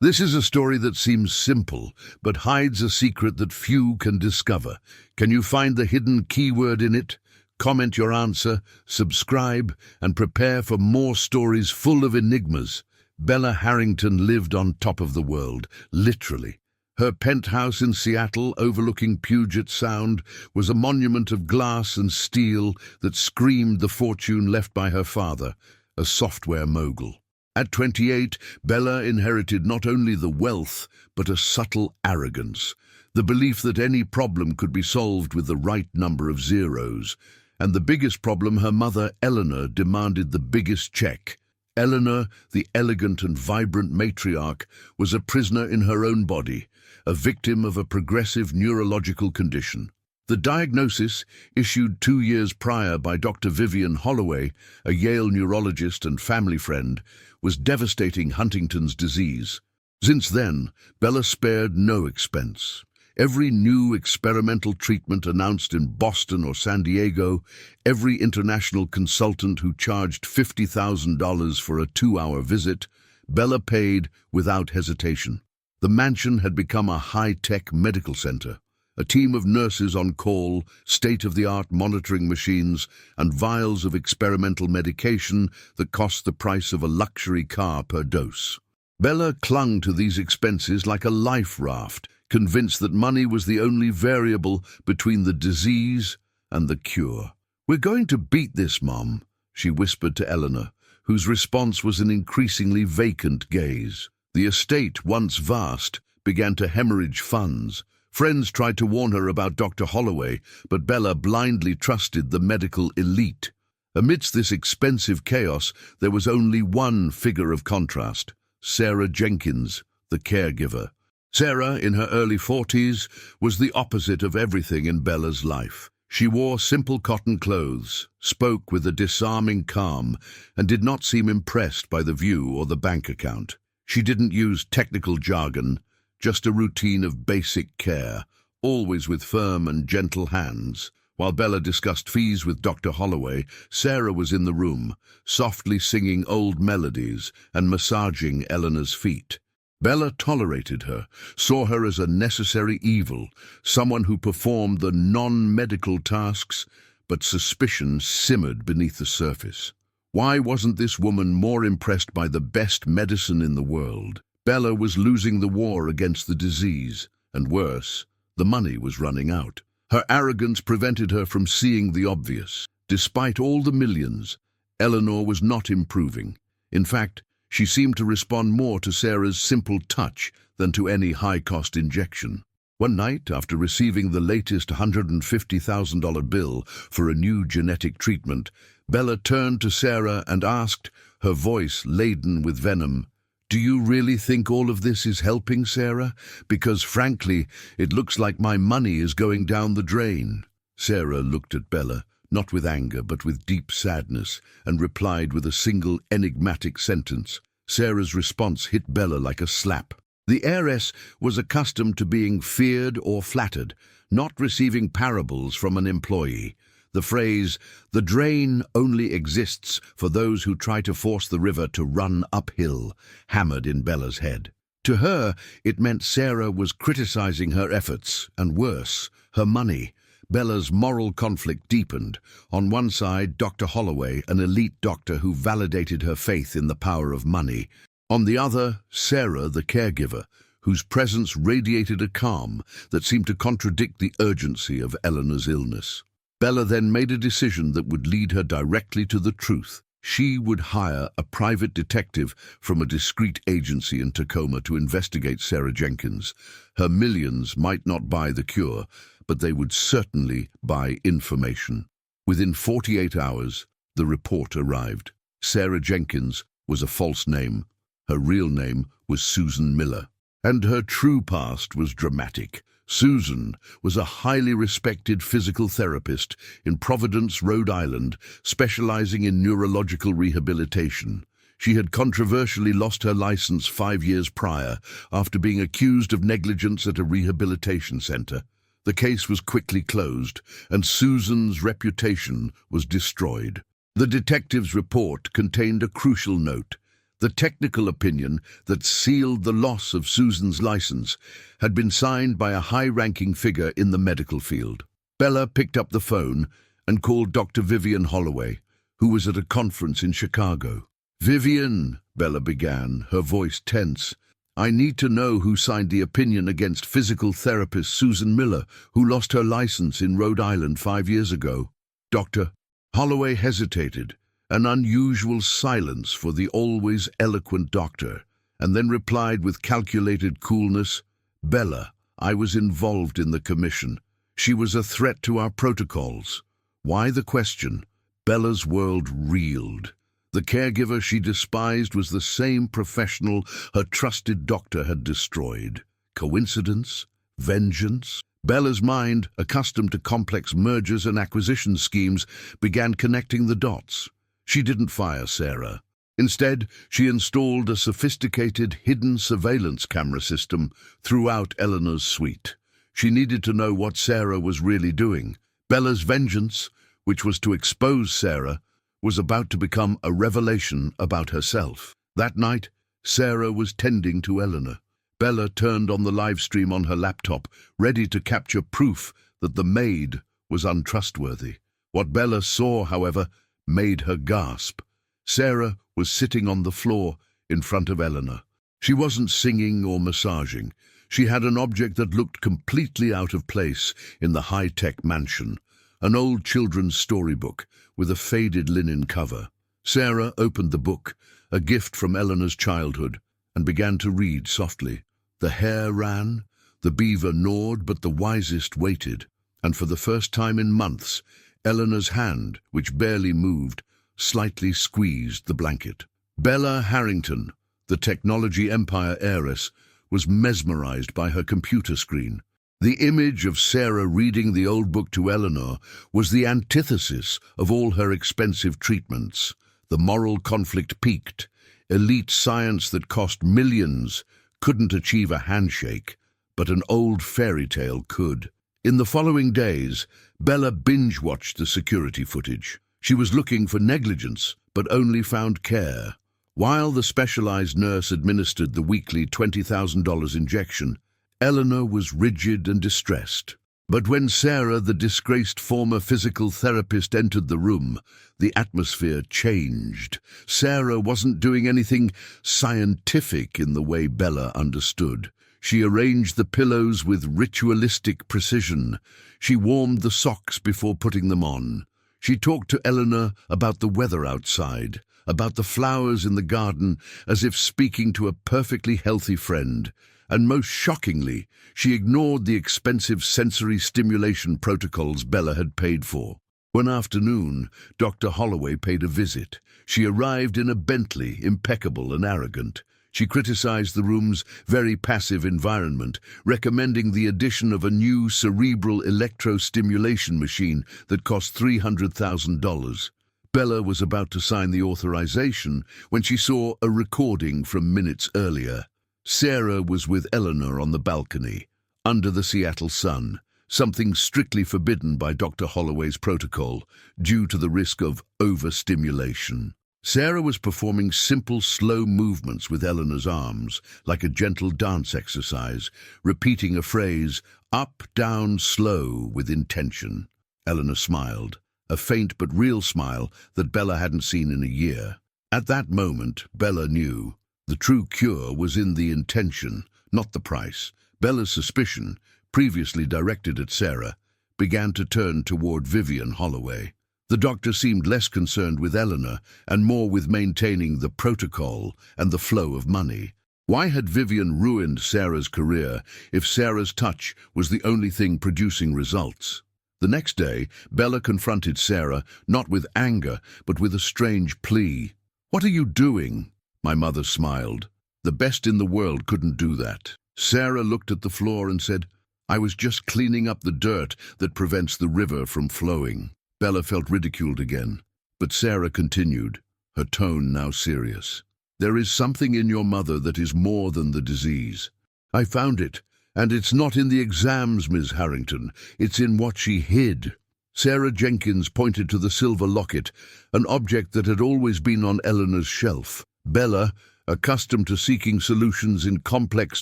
This is a story that seems simple, but hides a secret that few can discover. Can you find the hidden keyword in it? Comment your answer, subscribe, and prepare for more stories full of enigmas. Bella Harrington lived on top of the world, literally. Her penthouse in Seattle, overlooking Puget Sound, was a monument of glass and steel that screamed the fortune left by her father, a software mogul. At 28, Bella inherited not only the wealth, but a subtle arrogance, the belief that any problem could be solved with the right number of zeros. And the biggest problem, her mother, Eleanor, demanded the biggest check. Eleanor, the elegant and vibrant matriarch, was a prisoner in her own body, a victim of a progressive neurological condition. The diagnosis, issued 2 years prior by Dr. Vivian Holloway, a Yale neurologist and family friend, was devastating Huntington's disease. Since then, Bella spared no expense. Every new experimental treatment announced in Boston or San Diego, every international consultant who charged $50,000 for a 2-hour visit, Bella paid without hesitation. The mansion had become a high-tech medical center. A team of nurses on call, state-of-the-art monitoring machines, and vials of experimental medication that cost the price of a luxury car per dose. Bella clung to these expenses like a life raft, convinced that money was the only variable between the disease and the cure. "We're going to beat this, Mom," she whispered to Eleanor, whose response was an increasingly vacant gaze. The estate, once vast, began to hemorrhage funds. Friends tried to warn her about Dr. Holloway, but Bella blindly trusted the medical elite. Amidst this expensive chaos, there was only one figure of contrast: Sarah Jenkins, the caregiver. Sarah, in her early 40s, was the opposite of everything in Bella's life. She wore simple cotton clothes, spoke with a disarming calm, and did not seem impressed by the view or the bank account. She didn't use technical jargon, just a routine of basic care, always with firm and gentle hands. While Bella discussed fees with Dr. Holloway, Sarah was in the room, softly singing old melodies and massaging Eleanor's feet. Bella tolerated her, saw her as a necessary evil, someone who performed the non-medical tasks, but suspicion simmered beneath the surface. Why wasn't this woman more impressed by the best medicine in the world? Bella was losing the war against the disease, and worse, the money was running out. Her arrogance prevented her from seeing the obvious. Despite all the millions, Eleanor was not improving. In fact, she seemed to respond more to Sarah's simple touch than to any high-cost injection. One night, after receiving the latest $150,000 bill for a new genetic treatment, Bella turned to Sarah and asked, her voice laden with venom, "Do you really think all of this is helping, Sarah? Because, frankly, it looks like my money is going down the drain." Sarah looked at Bella, not with anger but with deep sadness, and replied with a single enigmatic sentence. Sarah's response hit Bella like a slap. The heiress was accustomed to being feared or flattered, not receiving parables from an employee. The phrase, "the drain only exists for those who try to force the river to run uphill," hammered in Bella's head. To her, it meant Sarah was criticizing her efforts, and worse, her money. Bella's moral conflict deepened. On one side, Dr. Holloway, an elite doctor who validated her faith in the power of money. On the other, Sarah, the caregiver, whose presence radiated a calm that seemed to contradict the urgency of Eleanor's illness. Bella then made a decision that would lead her directly to the truth. She would hire a private detective from a discreet agency in Tacoma to investigate Sarah Jenkins. Her millions might not buy the cure, but they would certainly buy information. Within 48 hours, the report arrived. Sarah Jenkins was a false name. Her real name was Susan Miller. And her true past was dramatic. Susan was a highly respected physical therapist in Providence, Rhode Island, specializing in neurological rehabilitation. She had controversially lost her license 5 years prior after being accused of negligence at a rehabilitation center. The case was quickly closed, and Susan's reputation was destroyed. The detective's report contained a crucial note. The technical opinion that sealed the loss of Susan's license had been signed by a high-ranking figure in the medical field. Bella picked up the phone and called Dr. Vivian Holloway, who was at a conference in Chicago. "Vivian," Bella began, her voice tense, "I need to know who signed the opinion against physical therapist Susan Miller, who lost her license in Rhode Island 5 years ago." Dr. Holloway hesitated, an unusual silence for the always eloquent doctor, and then replied with calculated coolness, "Bella, I was involved in the commission. She was a threat to our protocols." Why the question? Bella's world reeled. The caregiver she despised was the same professional her trusted doctor had destroyed. Coincidence? Vengeance? Bella's mind, accustomed to complex mergers and acquisition schemes, began connecting the dots. She didn't fire Sarah. Instead, she installed a sophisticated hidden surveillance camera system throughout Eleanor's suite. She needed to know what Sarah was really doing. Bella's vengeance, which was to expose Sarah, was about to become a revelation about herself. That night, Sarah was tending to Eleanor. Bella turned on the live stream on her laptop, ready to capture proof that the maid was untrustworthy. What Bella saw, however, made her gasp. Sarah was sitting on the floor in front of Eleanor. She wasn't singing or massaging. She had an object that looked completely out of place in the high-tech mansion, an old children's storybook with a faded linen cover. Sarah opened the book, a gift from Eleanor's childhood, and began to read softly. The hare ran, the beaver gnawed, but the wisest waited, and for the first time in months, Eleanor's hand, which barely moved, slightly squeezed the blanket. Bella Harrington, the technology empire heiress, was mesmerized by her computer screen. The image of Sarah reading the old book to Eleanor was the antithesis of all her expensive treatments. The moral conflict peaked. Elite science that cost millions couldn't achieve a handshake, but an old fairy tale could. In the following days, Bella binge-watched the security footage. She was looking for negligence, but only found care. While the specialized nurse administered the weekly $20,000 injection, Eleanor was rigid and distressed. But when Sarah, the disgraced former physical therapist, entered the room, the atmosphere changed. Sarah wasn't doing anything scientific in the way Bella understood. She arranged the pillows with ritualistic precision. She warmed the socks before putting them on. She talked to Eleanor about the weather outside, about the flowers in the garden, as if speaking to a perfectly healthy friend. And most shockingly, she ignored the expensive sensory stimulation protocols Bella had paid for. One afternoon, Dr. Holloway paid a visit. She arrived in a Bentley, impeccable and arrogant. She criticized the room's very passive environment, recommending the addition of a new cerebral electrostimulation machine that cost $300,000. Bella was about to sign the authorization when she saw a recording from minutes earlier. Sarah was with Eleanor on the balcony, under the Seattle sun, something strictly forbidden by Dr. Holloway's protocol due to the risk of overstimulation. Sarah was performing simple, slow movements with Eleanor's arms, like a gentle dance exercise, repeating a phrase, up, down, slow, with intention. Eleanor smiled, a faint but real smile that Bella hadn't seen in a year. At that moment, Bella knew. The true cure was in the intention, not the price. Bella's suspicion, previously directed at Sarah, began to turn toward Vivian Holloway. The doctor seemed less concerned with Eleanor and more with maintaining the protocol and the flow of money. Why had Vivian ruined Sarah's career if Sarah's touch was the only thing producing results? The next day, Bella confronted Sarah, not with anger, but with a strange plea. "What are you doing?" My mother smiled. "The best in the world couldn't do that." Sarah looked at the floor and said, "I was just cleaning up the dirt that prevents the river from flowing." Bella felt ridiculed again, but Sarah continued, her tone now serious. "There is something in your mother that is more than the disease. I found it, and it's not in the exams, Ms. Harrington. It's in what she hid." Sarah Jenkins pointed to the silver locket, an object that had always been on Eleanor's shelf. Bella, accustomed to seeking solutions in complex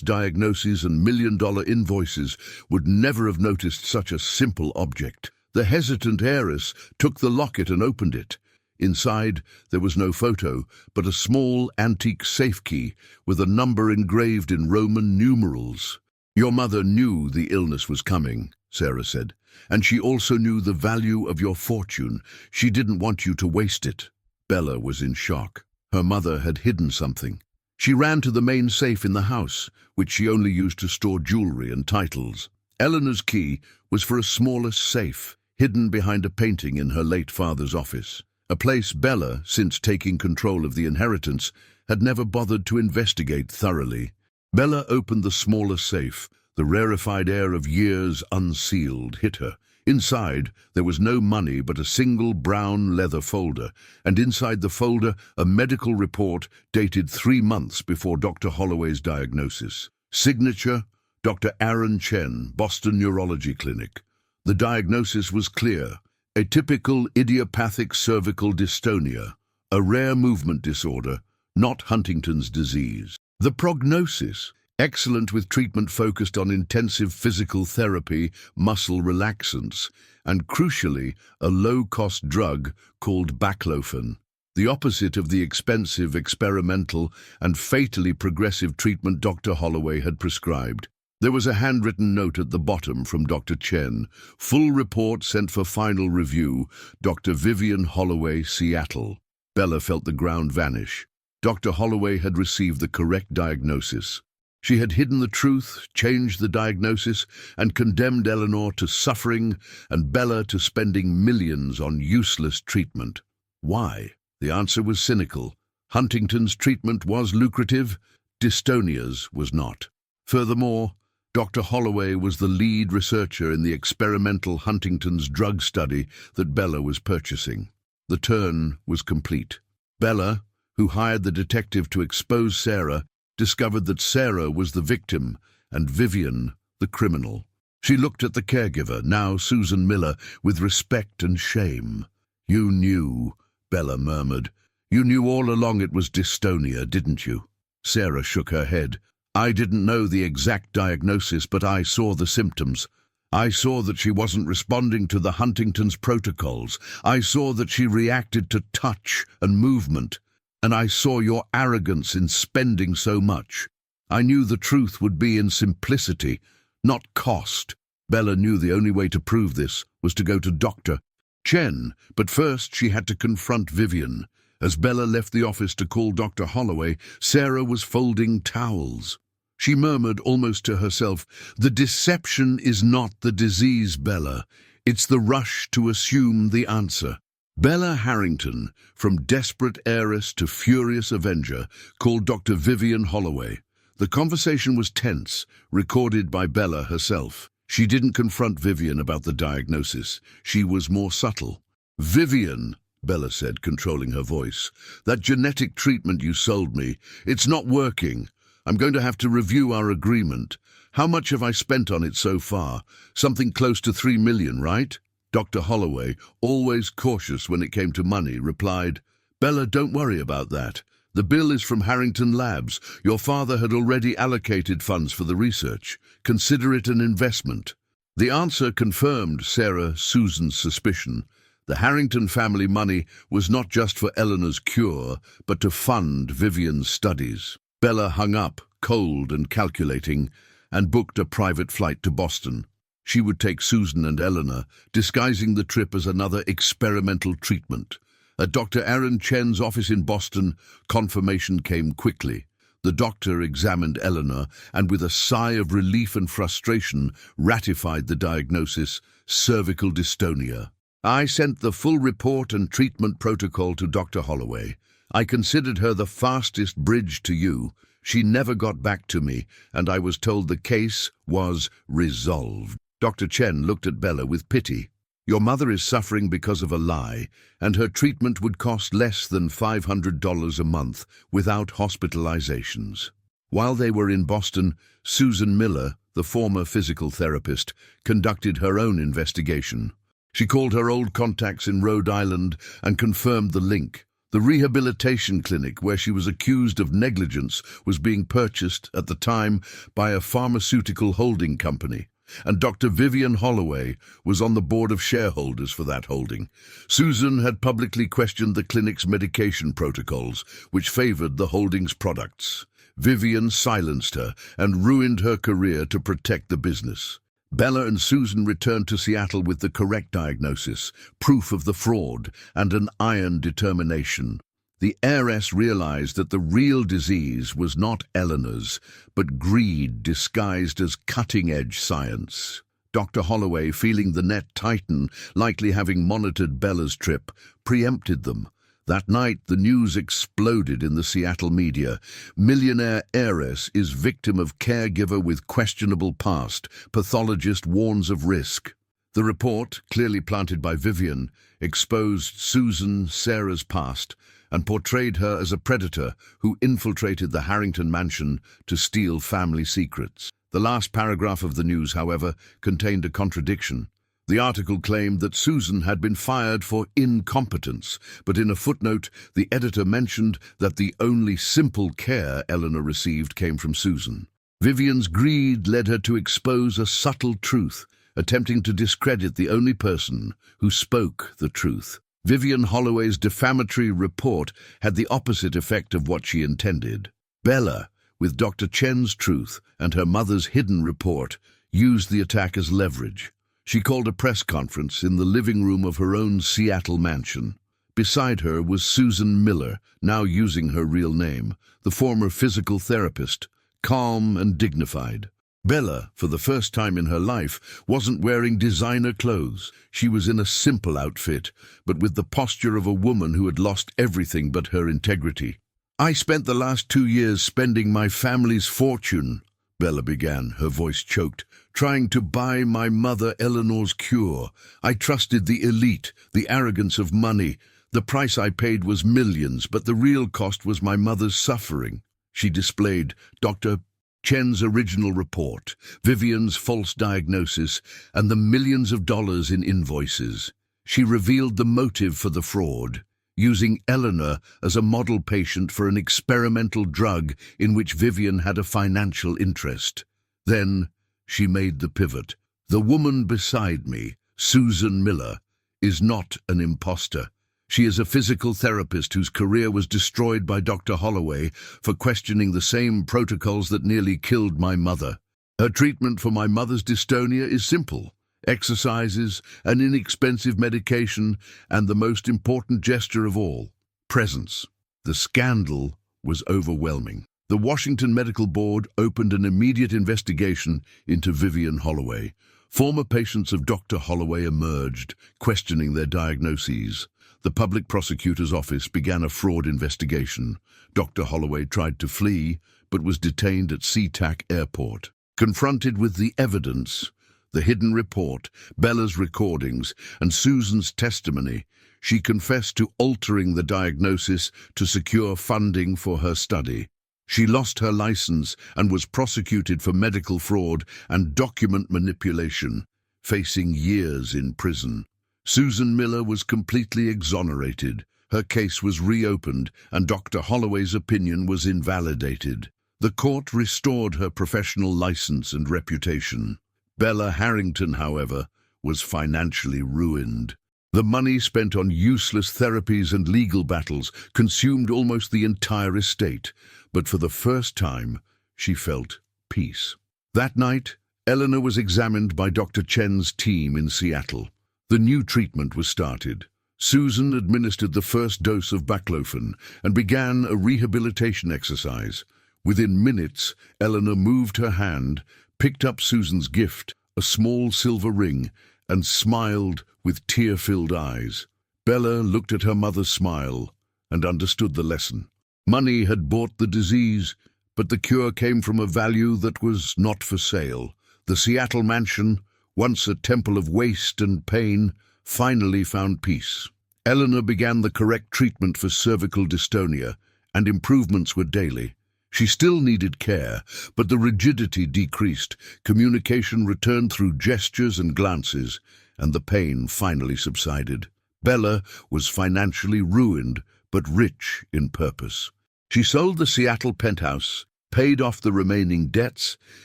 diagnoses and million-dollar invoices, would never have noticed such a simple object. The hesitant heiress took the locket and opened it. Inside, there was no photo, but a small antique safe key with a number engraved in Roman numerals. "Your mother knew the illness was coming," Sarah said, "and she also knew the value of your fortune. She didn't want you to waste it." Bella was in shock. Her mother had hidden something. She ran to the main safe in the house, which she only used to store jewelry and titles. Eleanor's key was for a smaller safe, hidden behind a painting in her late father's office. A place Bella, since taking control of the inheritance, had never bothered to investigate thoroughly. Bella opened the smaller safe. The rarefied air of years unsealed hit her. Inside, there was no money but a single brown leather folder, and inside the folder, a medical report dated 3 months before Dr. Holloway's diagnosis. Signature, Dr. Aaron Chen, Boston Neurology Clinic. The diagnosis was clear: atypical idiopathic cervical dystonia, a rare movement disorder, not Huntington's disease. The prognosis: excellent, with treatment focused on intensive physical therapy, muscle relaxants, and crucially, a low-cost drug called baclofen, the opposite of the expensive, experimental, and fatally progressive treatment Dr. Holloway had prescribed. There was a handwritten note at the bottom from Dr. Chen. Full report sent for final review. Dr. Vivian Holloway, Seattle. Bella felt the ground vanish. Dr. Holloway had received the correct diagnosis. She had hidden the truth, changed the diagnosis, and condemned Eleanor to suffering and Bella to spending millions on useless treatment. Why? The answer was cynical. Huntington's treatment was lucrative, dystonia's was not. Furthermore, Dr. Holloway was the lead researcher in the experimental Huntington's drug study that Bella was purchasing. The turn was complete. Bella, who hired the detective to expose Sarah, discovered that Sarah was the victim and Vivian the criminal. She looked at the caregiver, now Susan Miller, with respect and shame. "You knew," Bella murmured. "You knew all along it was dystonia, didn't you?" Sarah shook her head. "I didn't know the exact diagnosis, but I saw the symptoms. I saw that she wasn't responding to the Huntington's protocols. I saw that she reacted to touch and movement. And I saw your arrogance in spending so much. I knew the truth would be in simplicity, not cost." Bella knew the only way to prove this was to go to Dr. Chen, but first she had to confront Vivian. As Bella left the office to call Dr. Holloway, Sarah was folding towels. She murmured almost to herself, "The deception is not the disease, Bella. It's the rush to assume the answer." Bella Harrington, from desperate heiress to furious avenger, called Dr. Vivian Holloway. The conversation was tense, recorded by Bella herself. She didn't confront Vivian about the diagnosis. She was more subtle. "Vivian," Bella said, controlling her voice, "that genetic treatment you sold me, it's not working. I'm going to have to review our agreement. How much have I spent on it so far? Something close to $3 million, right?" Dr. Holloway, always cautious when it came to money, replied, "Bella, don't worry about that. The bill is from Harrington Labs. Your father had already allocated funds for the research. Consider it an investment." The answer confirmed Susan's suspicion. The Harrington family money was not just for Eleanor's cure, but to fund Vivian's studies. Bella hung up, cold and calculating, and booked a private flight to Boston. She would take Susan and Eleanor, disguising the trip as another experimental treatment. At Dr. Aaron Chen's office in Boston, confirmation came quickly. The doctor examined Eleanor and, with a sigh of relief and frustration, ratified the diagnosis: cervical dystonia. "I sent the full report and treatment protocol to Dr. Holloway. I considered her the fastest bridge to you. She never got back to me, and I was told the case was resolved." Dr. Chen looked at Bella with pity. "Your mother is suffering because of a lie, and her treatment would cost less than $500 a month without hospitalizations." While they were in Boston, Susan Miller, the former physical therapist, conducted her own investigation. She called her old contacts in Rhode Island and confirmed the link. The rehabilitation clinic where she was accused of negligence was being purchased at the time by a pharmaceutical holding company, and Dr. Vivian Holloway was on the board of shareholders for that holding. Susan had publicly questioned the clinic's medication protocols, which favored the holding's products. Vivian silenced her and ruined her career to protect the business. Bella and Susan returned to Seattle with the correct diagnosis, proof of the fraud, and an iron determination. The heiress realized that the real disease was not Eleanor's, but greed disguised as cutting-edge science. Dr. Holloway, feeling the net tighten, likely having monitored Bella's trip, preempted them. That night, the news exploded in the Seattle media. Millionaire heiress is victim of caregiver with questionable past. Pathologist warns of risk. The report, clearly planted by Vivian, exposed Susan Sarah's past and portrayed her as a predator who infiltrated the Harrington mansion to steal family secrets. The last paragraph of the news, however, contained a contradiction. The article claimed that Susan had been fired for incompetence, but in a footnote, the editor mentioned that the only simple care Eleanor received came from Susan. Vivian's greed led her to expose a subtle truth, attempting to discredit the only person who spoke the truth. Vivian Holloway's defamatory report had the opposite effect of what she intended. Bella, with Dr. Chen's truth and her mother's hidden report, used the attack as leverage. She called a press conference in the living room of her own Seattle mansion. Beside her was Susan Miller, now using her real name, the former physical therapist, calm and dignified. Bella, for the first time in her life, wasn't wearing designer clothes. She was in a simple outfit, but with the posture of a woman who had lost everything but her integrity. "I spent the last 2 years spending my family's fortune," Bella began, her voice choked, "trying to buy my mother Eleanor's cure. I trusted the elite, the arrogance of money. The price I paid was millions, but the real cost was my mother's suffering." She displayed Dr. Chen's original report, Vivian's false diagnosis, and the millions of dollars in invoices. She revealed the motive for the fraud, using Eleanor as a model patient for an experimental drug in which Vivian had a financial interest. Then she made the pivot. "The woman beside me, Susan Miller, is not an imposter. She is a physical therapist whose career was destroyed by Dr. Holloway for questioning the same protocols that nearly killed my mother. Her treatment for my mother's dystonia is simple: exercises, an inexpensive medication, and the most important gesture of all, presence." The scandal was overwhelming. The Washington Medical Board opened an immediate investigation into Vivian Holloway. Former patients of Dr. Holloway emerged, questioning their diagnoses. The public prosecutor's office began a fraud investigation. Dr. Holloway tried to flee, but was detained at SeaTac Airport. Confronted with the evidence, the hidden report, Bella's recordings, and Susan's testimony, she confessed to altering the diagnosis to secure funding for her study. She lost her license and was prosecuted for medical fraud and document manipulation, facing years in prison. Susan Miller was completely exonerated. Her case was reopened, and Dr. Holloway's opinion was invalidated. The court restored her professional license and reputation. Bella Harrington, however, was financially ruined. The money spent on useless therapies and legal battles consumed almost the entire estate, but for the first time, she felt peace. That night, Eleanor was examined by Dr. Chen's team in Seattle. The new treatment was started. Susan administered the first dose of baclofen and began a rehabilitation exercise. Within minutes, Eleanor moved her hand, picked up Susan's gift, a small silver ring, and smiled with tear-filled eyes. Bella looked at her mother's smile and understood the lesson. Money had bought the disease, but the cure came from a value that was not for sale. The Seattle mansion, once a temple of waste and pain, finally found peace. Eleanor began the correct treatment for cervical dystonia, and improvements were daily. She still needed care, but the rigidity decreased, communication returned through gestures and glances, and the pain finally subsided. Bella was financially ruined, but rich in purpose. She sold the Seattle penthouse, paid off the remaining debts,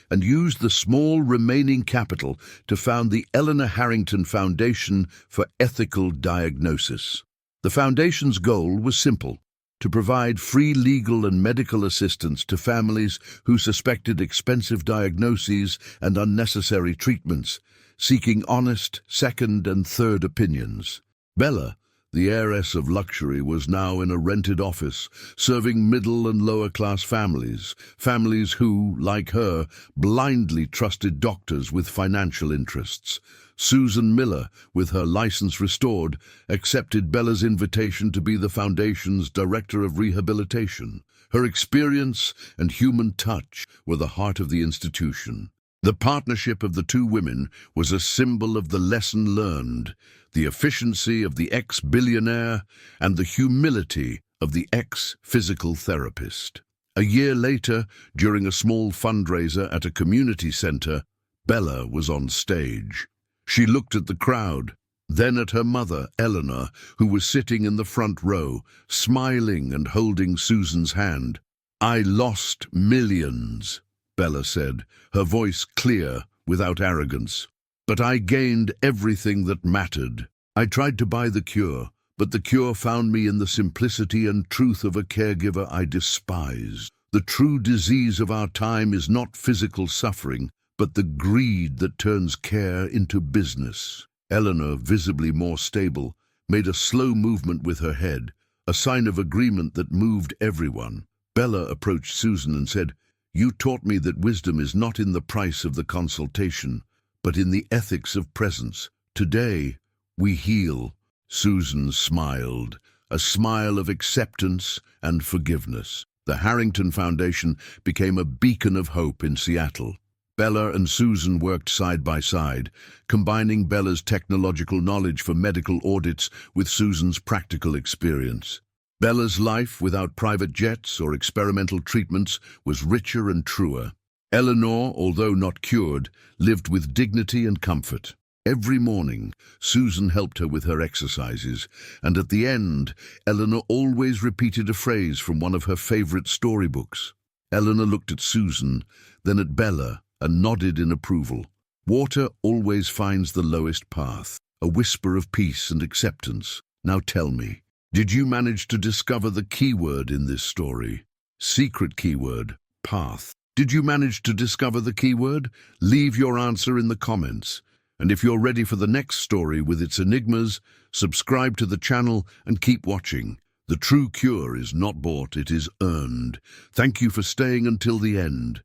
and used the small remaining capital to found the Eleanor Harrington Foundation for Ethical Diagnosis. The foundation's goal was simple: to provide free legal and medical assistance to families who suspected expensive diagnoses and unnecessary treatments, seeking honest second and third opinions. Bella, the heiress of luxury, was now in a rented office, serving middle and lower-class families who, like her, blindly trusted doctors with financial interests. Susan Miller, with her license restored, accepted Bella's invitation to be the foundation's director of rehabilitation. Her experience and human touch were the heart of the institution. The partnership of the two women was a symbol of the lesson learned, the efficiency of the ex-billionaire and the humility of the ex-physical therapist. A year later, during a small fundraiser at a community center, Bella was on stage. She looked at the crowd, then at her mother, Eleanor, who was sitting in the front row, smiling and holding Susan's hand. "I lost millions," Bella said, her voice clear, without arrogance. "But I gained everything that mattered. I tried to buy the cure, but the cure found me in the simplicity and truth of a caregiver I despise. The true disease of our time is not physical suffering, but the greed that turns care into business." Eleanor, visibly more stable, made a slow movement with her head, a sign of agreement that moved everyone. Bella approached Susan and said, "You taught me that wisdom is not in the price of the consultation, but in the ethics of presence. Today, we heal." Susan smiled, a smile of acceptance and forgiveness. The Harrington Foundation became a beacon of hope in Seattle. Bella and Susan worked side by side, combining Bella's technological knowledge for medical audits with Susan's practical experience. Bella's life, without private jets or experimental treatments, was richer and truer. Eleanor, although not cured, lived with dignity and comfort. Every morning, Susan helped her with her exercises, and at the end, Eleanor always repeated a phrase from one of her favorite storybooks. Eleanor looked at Susan, then at Bella, and nodded in approval. Water always finds the lowest path, a whisper of peace and acceptance. Now tell me, did you manage to discover the keyword in this story? Secret keyword, path. Did you manage to discover the keyword? Leave your answer in the comments. And if you're ready for the next story with its enigmas, subscribe to the channel and keep watching. The true cure is not bought, it is earned. Thank you for staying until the end.